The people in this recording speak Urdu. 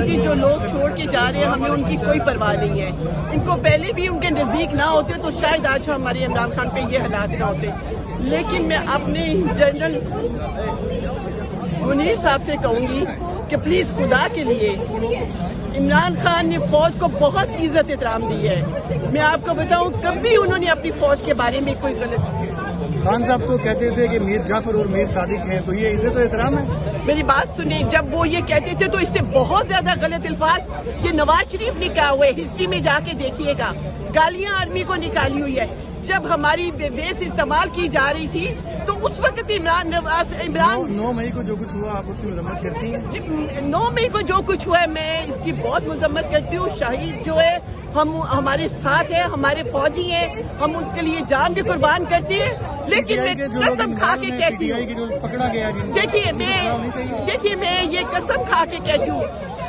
جی جو لوگ چھوڑ کے جا رہے ہیں ہمیں ان کی کوئی پرواہ نہیں ہے. ان کو پہلے بھی ان کے نزدیک نہ ہوتے تو شاید آج ہمارے عمران خان پہ یہ حالات نہ ہوتے. لیکن میں اپنے جنرل منیر صاحب سے کہوں گی کہ پلیز خدا کے لیے عمران خان نے فوج کو بہت عزت احترام دی ہے. میں آپ کو بتاؤں کبھی انہوں نے اپنی فوج کے بارے میں کوئی غلط. خان صاحب تو کہتے تھے کہ میر جعفر اور میر صادق ہیں, تو یہ عزت و احترام ہے؟ میری بات سنیں, جب وہ یہ کہتے تھے تو اس سے بہت زیادہ غلط الفاظ یہ نواز شریف نے کہا ہوا ہے. ہسٹری میں جا کے دیکھیے گا, گالیاں آرمی کو نکالی ہوئی ہے. جب ہماری بیس استعمال کی جا رہی تھی تو اس وقت عمران 9 مئی کو جو کچھ ہوا آپ اس کی مذمت کرتی ہیں؟ 9 مئی کو جو کچھ ہوا ہے میں اس کی بہت مذمت کرتی ہوں. شہید جو ہے ہم ہمارے ساتھ ہیں, ہمارے فوجی ہیں, ہم ان کے لیے جان بھی قربان کرتے ہیں. لیکن میں قسم کھا کے کہتی ہوں, دیکھیے میں یہ قسم کھا کے کہتی ہوں